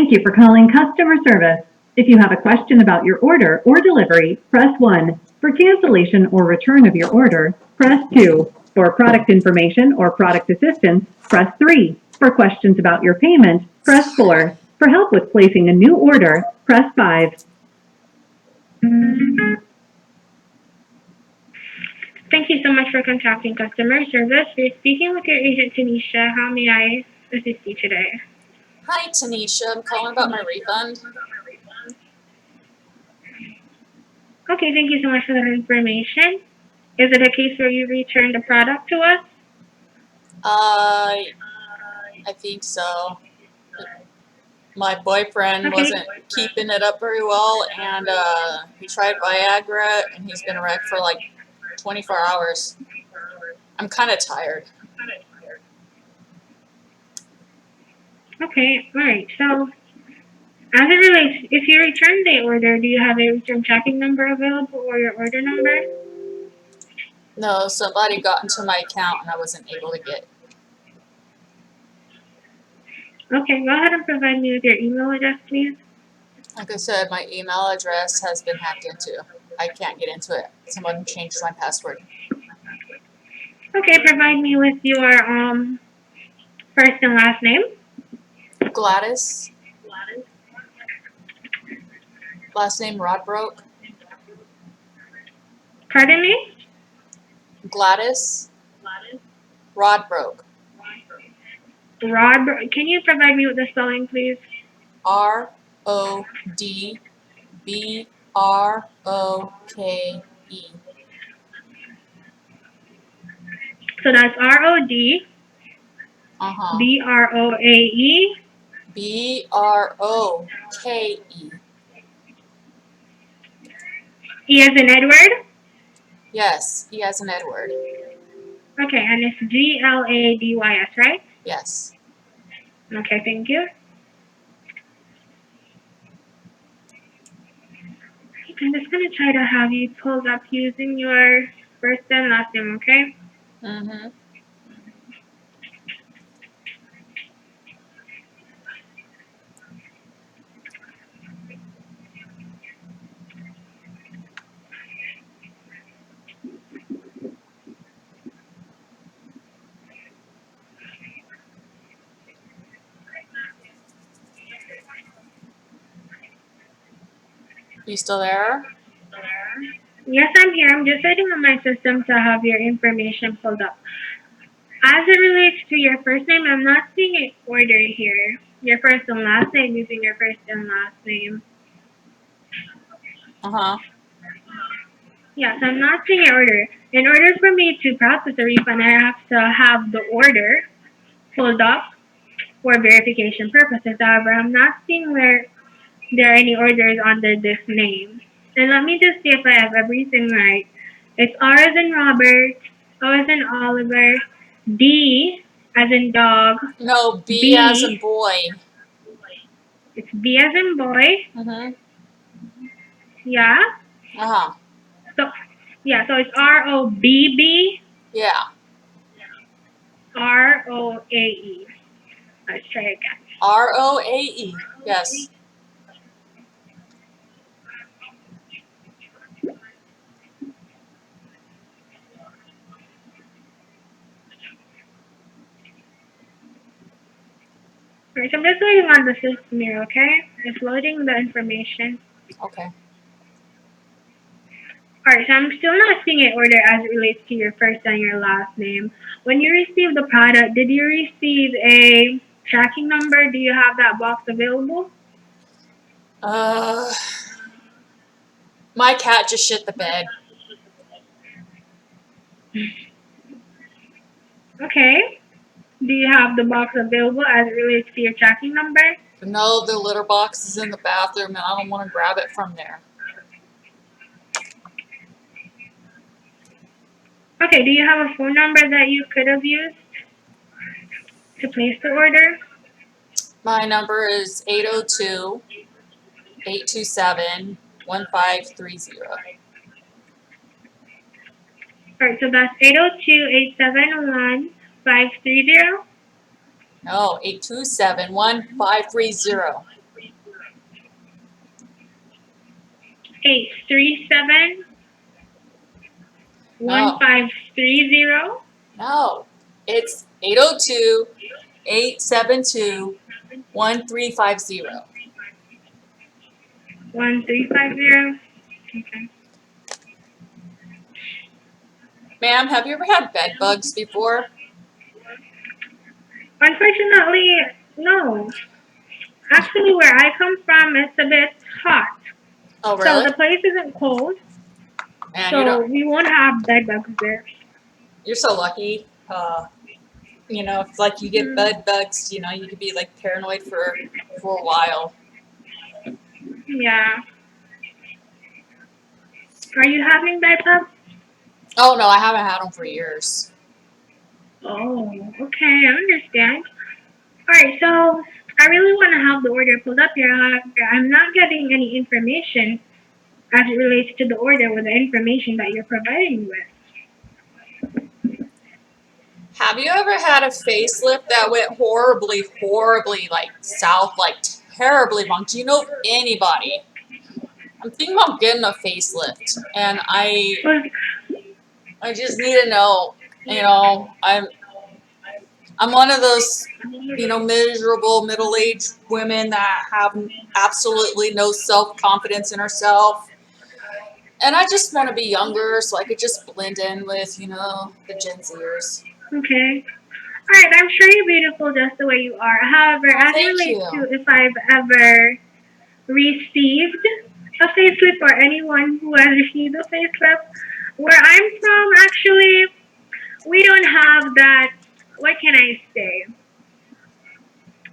Thank you for calling customer service. If you have a question about your order or delivery, press 1. For cancellation or return of your order, press 2. For product information or product assistance, press 3. For questions about your payment, press 4. For help with placing a new order, press 5. Thank you so much for contacting customer service. You're speaking with your agent, Tanisha. How may I assist you today? Hi, Tanisha. I'm calling about my refund. Okay, thank you so much for that information. Is it a case where you returned the product to us? I think so. My boyfriend wasn't keeping it up very well, and he tried Viagra, and he's been a wreck for like 24 hours. I'm kind of tired. Okay, alright. So, as it relates, if you return the order, do you have a return tracking number available or your order number? No, somebody got into my account, and I wasn't able to get. Okay, go ahead and provide me with your email address, please. Like I said, my email address has been hacked into. I can't get into it. Someone changed my password. Okay, provide me with your first and last name. Gladys. Last name Rodbroke. Pardon me? Gladys Rodbroke. Rod, can you provide me with the spelling, please? RODBROKE. So that's ROD. BROAE. BROKE. E as in Edward? Yes, E as in Edward. Okay, and it's GLADYS, right? Yes. Okay, thank you. I'm just going to try to have you pulled up using your first and last name, okay? Mm-hmm. You still there? Yes, I'm here. I'm just waiting on my system to have your information pulled up. As it relates to your first name, I'm not seeing an order here. Your first and last name using your first and last name. Uh-huh. Yes, I'm not seeing an order. In order for me to process a refund, I have to have the order pulled up for verification purposes. However, I'm not seeing where there are any orders under this name. And let me just see if I have everything right. It's R as in Robert, O as in Oliver, D as in dog. No, B as in boy. It's B as in boy. Mm-hmm. Yeah. Uh-huh. So it's ROBB. Yeah. ROAE. Let's try again. ROAE. Yes. Alright, so I'm just waiting on the system here, okay? It's loading the information. Okay. Alright, so I'm still not seeing an order as it relates to your first and your last name. When you received the product, did you receive a tracking number? Do you have that box available? My cat just shit the bed. Okay. Do you have the box available as it relates to your tracking number? No, the litter box is in the bathroom, and I don't want to grab it from there. Okay, do you have a phone number that you could have used to place the order? My number is 802-827-1530. Alright, so that's 802-871-530. No, 827-1530. 837 1530. No, it's 802-872-1350. 1350. Okay. Ma'am, have you ever had bed bugs before? Unfortunately, no. Actually, where I come from, it's a bit hot. Oh, So really? the place isn't cold, Man, so we won't have bed bugs there. you're so lucky. It's like you get Mm, bed bugs, you could be like paranoid for a while. yeah. Are you having bed bugs? Oh no, I haven't had them for years. Oh, okay, I understand. Alright, so I really want to have the order pulled up here. However, I'm not getting any information as it relates to the order with the information that you're providing me with. Have you ever had a facelift that went horribly, horribly like south, like terribly wrong? Do you know of anybody? I'm thinking about getting a facelift, and I just need to know. I'm one of those, miserable middle-aged women that have absolutely no self-confidence in herself. And I just want to be younger so I could just blend in with, the Gen Zers. Okay. Alright, I'm sure you're beautiful just the way you are. However, Oh, as it thank relates you. to if I've ever received a facelift or anyone who has received a facelift, where I'm from, actually, we don't have that. What can I say?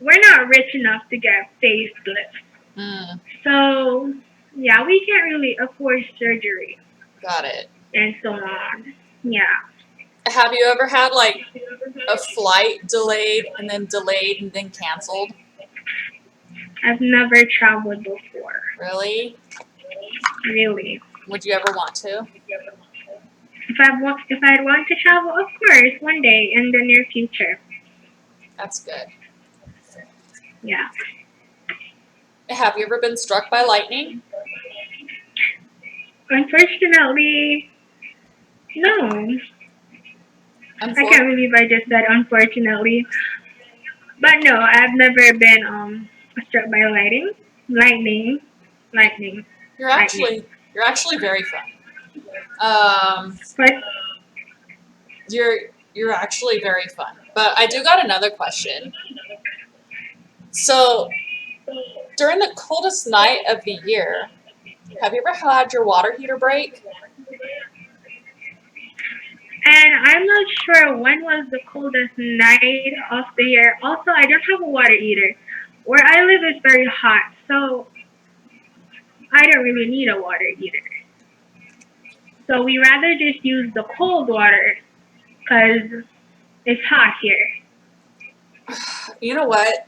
We're not rich enough to get facelifts. Mm, So, yeah, we can't really afford surgery got it. and so on. Yeah. Have you ever had like a flight delayed and then canceled? I've never traveled before. Really? Really. Would you ever want to? If I'd want to travel, of course, one day in the near future. That's good. Yeah. Have you ever been struck by lightning? Unfortunately, no. I Unfor- can't believe I just said unfortunately. But no, I've never been struck by lightning. Lightning. Lightning. You're Lightning. actually you're actually very fun. Um, But you're actually very fun. But I do got another question. So during the coldest night of the year, have you ever had your water heater break? and I'm not sure when was the coldest night of the year. Also, I don't have a water heater. Where I live is very hot, so I don't really need a water heater. So we rather just use the cold water because it's hot here. You know what?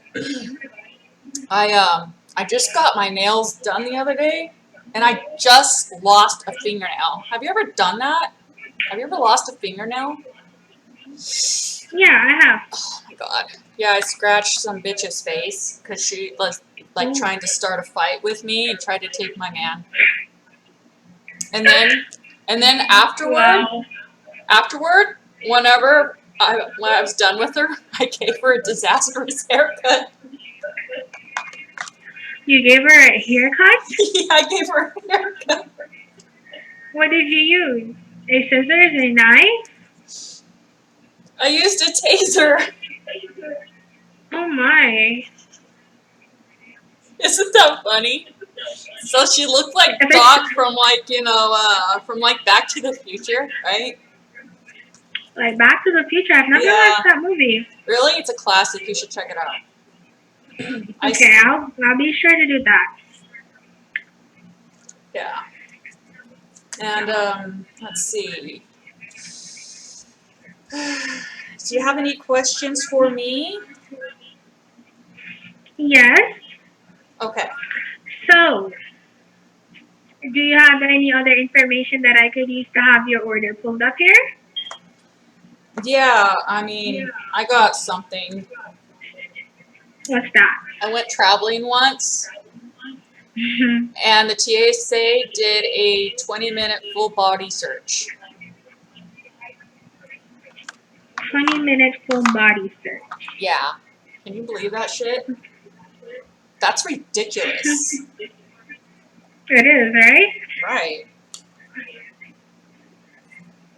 I just got my nails done the other day, and I just lost a fingernail. Have you ever done that? Have you ever lost a fingernail? Yeah, I have. Oh my god. Yeah, I scratched some bitch's face because she was like Oh, trying to start a fight with me and tried to take my man. And then wow. afterward, when I was done with her, I gave her a disastrous haircut. You gave her a haircut? Yeah, I gave her a haircut. What did you use? A scissors, a knife? I used a taser. Oh my. Isn't that funny? So she looked like If Doc it's from like Back to the Future, right? like Back to the Future, I've never Yeah, watched that movie. really, it's a classic. You should check it out. Okay, I'll be sure to do that. Yeah, and let's see. Do you have any questions for me? Yes. Okay. So, do you have any other information that I could use to have your order pulled up here? Yeah, I mean, I got something. What's that? I went traveling once, And the TSA did a 20-minute full body search. 20-minute full body search. Yeah. Can you believe that shit? That's ridiculous. It is, right? Right.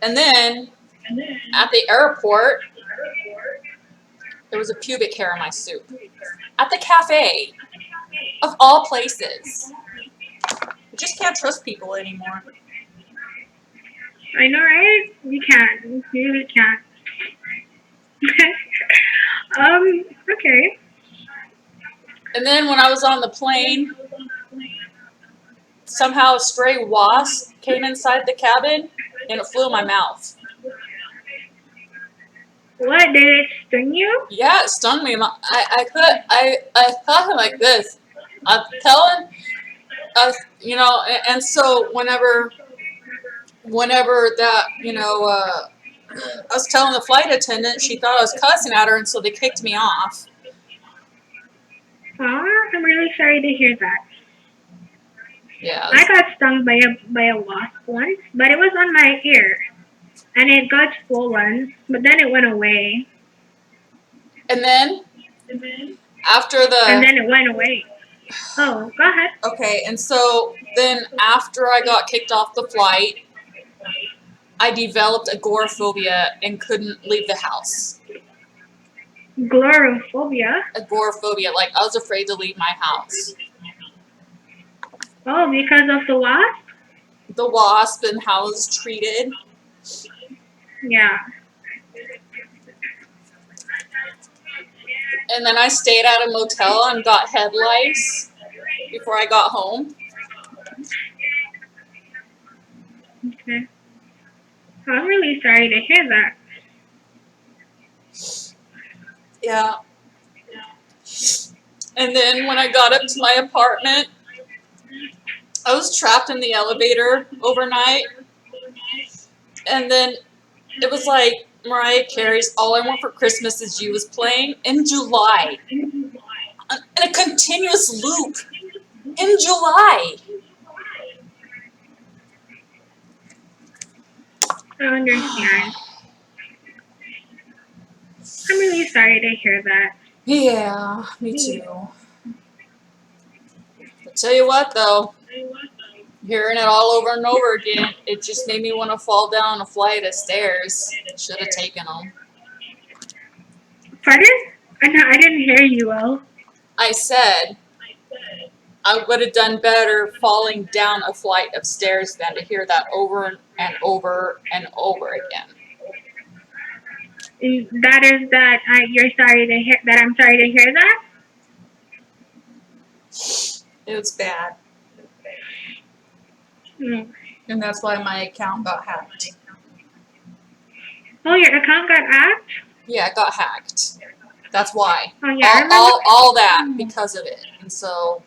And then at the airport, there was a pubic hair in my soup. At the cafe, of all places. You just can't trust people anymore. I know, right? You can't. You really can't. Okay. And then when I was on the plane, somehow a stray wasp came inside the cabin and it flew in my mouth. What, did it sting you? Yeah, it stung me. I thought like this. I'm telling, and so whenever that, I was telling the flight attendant, she thought I was cussing at her, and so they kicked me off. Oh, I'm really sorry to hear that. Yeah. I got stung by a wasp once, but it was on my ear, and it got swollen, but then it went away. And then after And then it went away. Oh, go ahead. Okay, and so then after I got kicked off the flight, I developed agoraphobia and couldn't leave the house. Glorophobia? Agoraphobia, like I was afraid to leave my house. Oh, because of the wasp? The wasp and how it was treated. Yeah. And then I stayed at a motel and got head lice before I got home. Okay. I'm really sorry to hear that. Yeah. And then when I got up to my apartment, I was trapped in the elevator overnight. And then it was like Mariah Carey's All I Want for Christmas Is You was playing in July. In a continuous loop. In July. I understand. I'm really sorry to hear that. Yeah, me too. I'll tell you what, though. Hearing it all over and over again, it just made me want to fall down a flight of stairs. Should have taken them. Pardon? I didn't hear you well. I said I would have done better falling down a flight of stairs than to hear that over and over and over again. That is that you're sorry to hear that. I'm sorry to hear that. It was bad. Hmm. And that's why my account got hacked. Oh, your account got hacked? Yeah, it got hacked. That's why. Oh, yeah, I remember. All that because of it. And so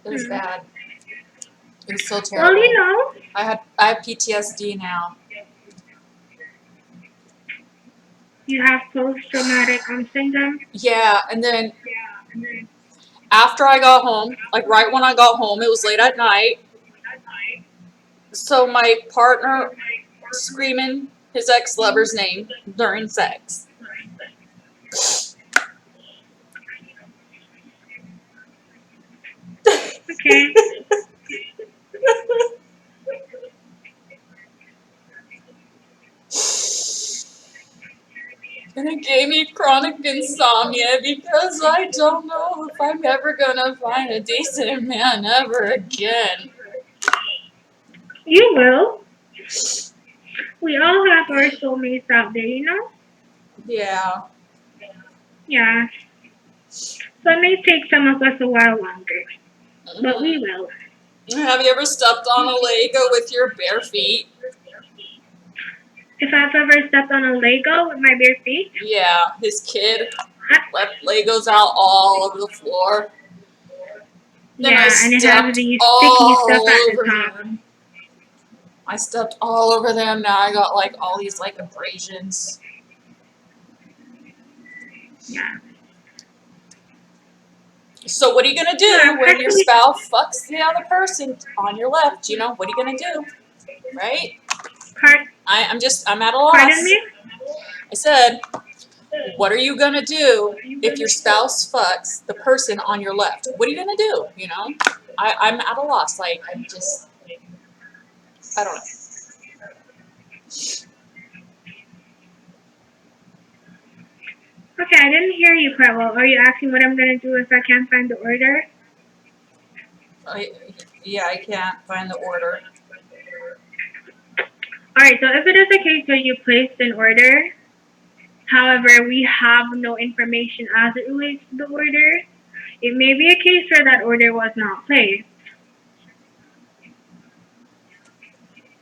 it was bad. It was so terrible. Well, you know. I have PTSD now. You have post-traumatic syndrome? Yeah, and then after I got home, like right when I got home, it was late at night. So my partner screaming his ex-lover's name during sex. Okay. And it gave me chronic insomnia because I don't know if I'm ever gonna find a decent man ever again. You will. We all have our soulmates out there, you know? Yeah. Yeah. So it may take some of us a while longer, but we will. Have you ever stepped on a Lego with your bare feet? If I've ever stepped on a Lego with my bare feet? Yeah, his kid left Legos out all over the floor. Then Yeah, and it has these sticky stuff at the top. I stepped all over them. Now I got like all these like abrasions. Yeah. So what are you gonna do Yeah, when your actually, spouse fucks the other person on your left? You know, what are you gonna do? Right? I'm at a pardon loss. me? I said, what are you gonna do if your spouse fucks the person on your left? What are you gonna do? You know? I'm at a loss. Like I don't know. Okay, I didn't hear you quite well. Are you asking what I'm gonna do if I can't find the order? Yeah, I can't find the order. Alright, so if it is a case where you placed an order, however, we have no information as it relates to the order, it may be a case where that order was not placed.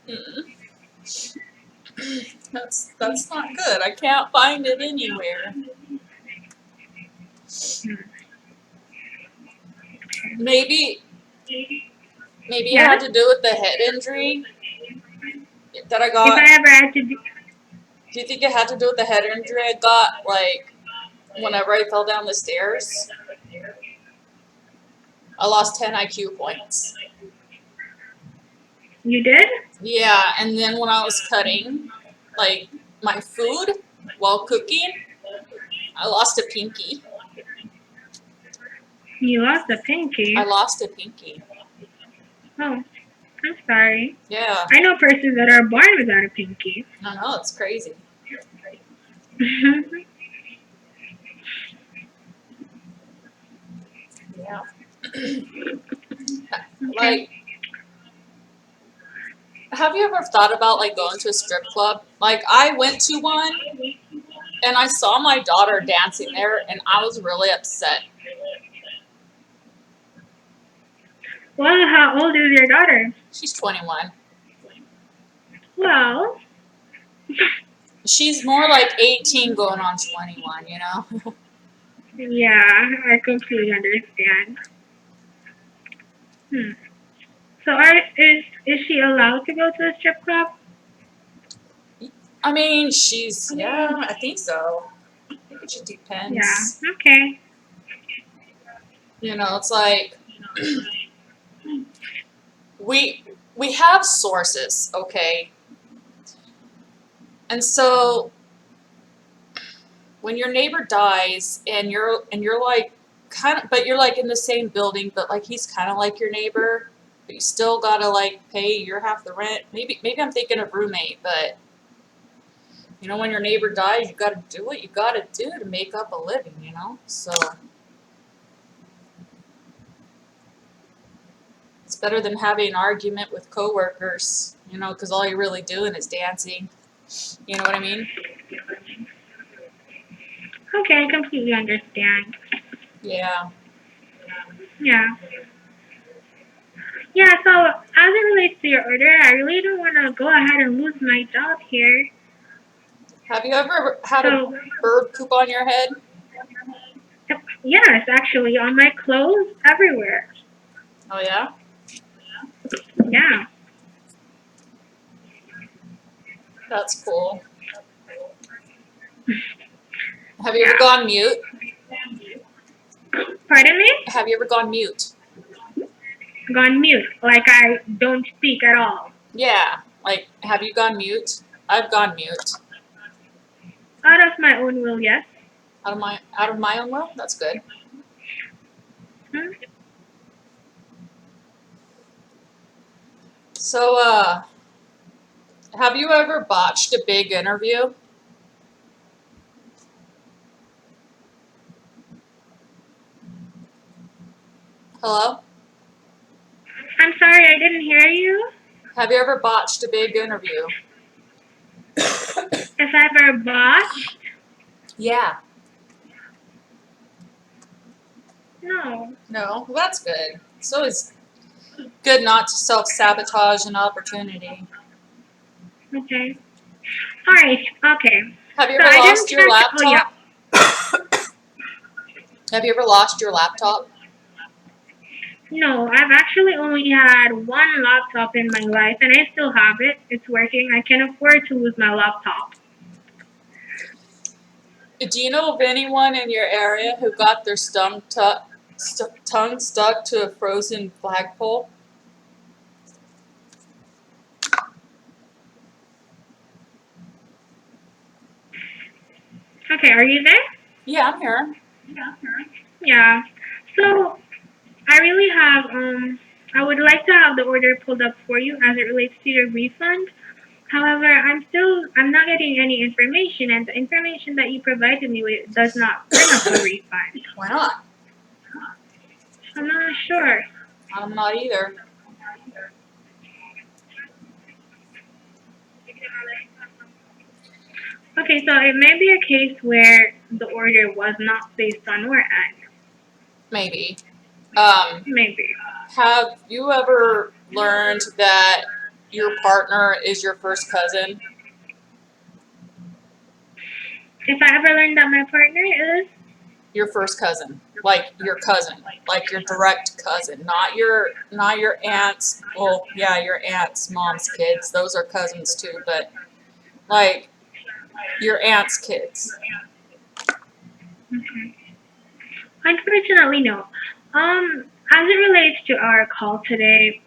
Mm. That's not good. I can't find it anywhere. Maybe it had Yes? to do with the head injury that I If got. I ever had to do, Do you think it had to do with the head injury I got, like whenever I fell down the stairs? I lost 10 IQ points. you did? Yeah, and then when I was cutting, like my food while cooking, I lost a pinky. You lost a pinky. I lost a pinky. Oh, I'm sorry. Yeah, I know persons that are born without a pinky. I know it's crazy. Yeah. Like, Okay. have you ever thought about like going to a strip club? Like, I went to one and I saw my daughter dancing there, and I was really upset. Well, how old is your daughter? She's 21. Well, She's more like 18 going on 21, you know? yeah, I completely understand. Hmm. So, is she allowed to go to a strip club? I mean, yeah, I think so. I think it just Yeah. depends. Okay. You know, it's like we have sources, okay? And so when your neighbor dies and you're like but you're like in the same building, but like he's kind of like your neighbor, but you still gotta like pay your half the rent. Maybe I'm thinking of roommate, but you know, when your neighbor dies, you gotta do what you gotta do to make up a living, you know? So it's better than having an argument with coworkers, you know, because all you're really doing is dancing. You know what I mean? Okay, I completely understand. Yeah. Yeah. Yeah, so as it relates to your order, I really don't want to go ahead and lose my job here. Have you ever had a So, bird poop on your head? yes, actually, on my clothes, everywhere. Oh yeah? Yeah. That's cool. Have you ever Yeah. gone mute? Pardon me? Have you ever gone mute? Gone mute. Like I don't speak at all. Yeah. Like, have you gone mute? I've gone mute. Out of my own will, yes. Out of my own will? That's good. Hmm? So, have you ever botched a big interview? Hello? I'm sorry, I didn't hear you. Have you ever botched a big interview? If I ever botched? Yeah. No. No? Well, that's good. It's always good not to self-sabotage an opportunity. Okay. Alright, okay. Have you So ever I lost didn't your catch, oh yeah. laptop? Have you ever lost your laptop? No, I've actually only had one laptop in my life and I still have it. It's working. I can afford to lose my laptop. Do you know of anyone in your area who got their tongue stuck to a frozen flagpole. Okay, are you there? Yeah, I'm here. Yeah. So I really have I would like to have the order pulled up for you as it relates to your refund. However, I'm not getting any information, and the information that you provided me with does not bring up a refund. Why not? I'm not sure. I'm not either. Okay, so it may be a case where the order was not placed on your end. Maybe. Maybe. Have you ever learned that your partner is your first cousin? If I ever learned that my partner is, Your first cousin, like your cousin, like your direct cousin, not your aunt's. Well, yeah, your aunt's mom's kids; those are cousins too. But like your aunt's kids. okay. Unfortunately, no. As it relates to our call today,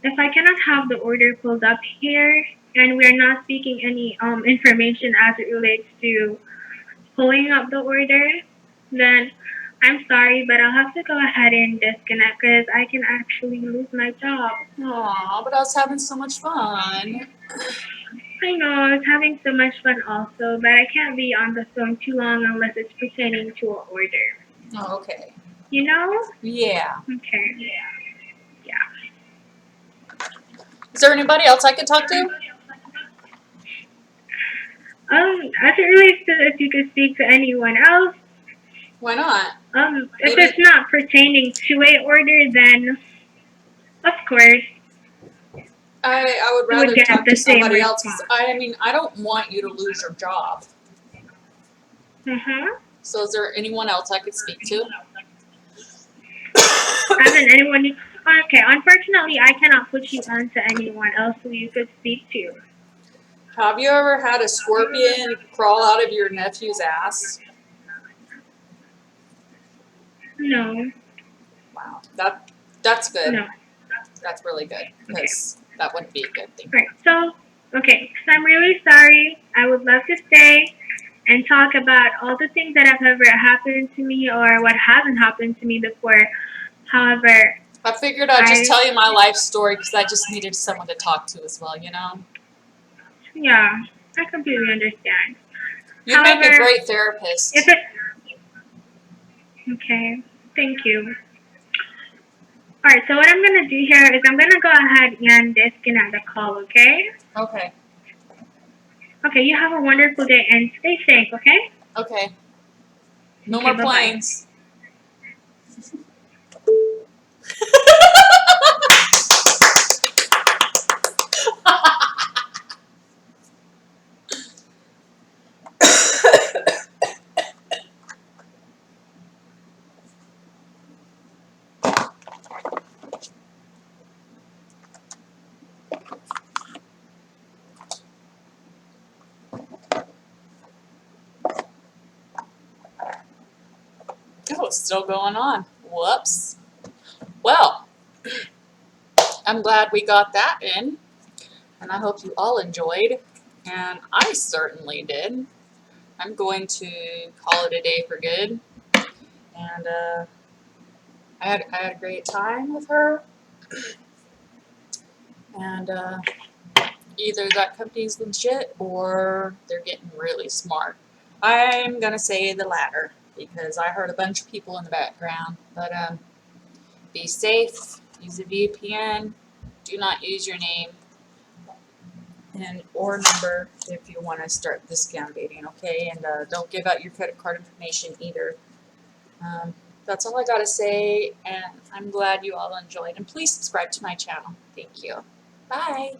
if I cannot have the order pulled up here, and we're not seeking any information as it relates to pulling up the order, then I'm sorry, but I'll have to go ahead and disconnect because I can actually lose my job. Aw, but I was having so much fun. I know I was having so much fun also, but I can't be on the phone too long unless it's pertaining to an order. Oh, okay. You know? Yeah. Okay. Yeah. Is there anybody else I could talk to? As it relates to if you could speak to anyone else, Why not? if Maybe- it's not pertaining to a order, then of course I would you would rather get talk the to same somebody else. 'Cause response. I mean, I don't want you to lose your job. So is there anyone else I could speak to? As in anyone. Okay, unfortunately, I cannot put you on to anyone else who you could speak to. Have you ever had a scorpion crawl out of your nephew's ass? No, Wow, that's good. no. That's really good because that wouldn't be a good thing. Right. So, okay. So I'm really sorry. I would love to stay and talk about all the things that have ever happened to me or what hasn't happened to me before. However, I figured I'd just tell you my life story because I just needed someone to talk to as well. You know, yeah, I completely understand. you'd make a However, great therapist. If it okay, thank you. All right. So what I'm gonna do here is I'm gonna go ahead and disconnect the call. Okay. Okay. Okay. You have a wonderful day and stay safe. Okay. Okay. No Okay, more bye-bye. planes. Oh, it's still going on. Whoops. Well, I'm glad we got that in, and I hope you all enjoyed, and I certainly did. I'm going to call it a day for good, and I had a great time with her, and either that company's legit or they're getting really smart. I'm gonna say the latter because I heard a bunch of people in the background. But be safe. Use a VPN. Do not use your name and or number if you want to start the scam baiting. Okay, and don't give out your credit card information either. That's all I gotta say, and I'm glad you all enjoyed. And please subscribe to my channel. Thank you. Bye.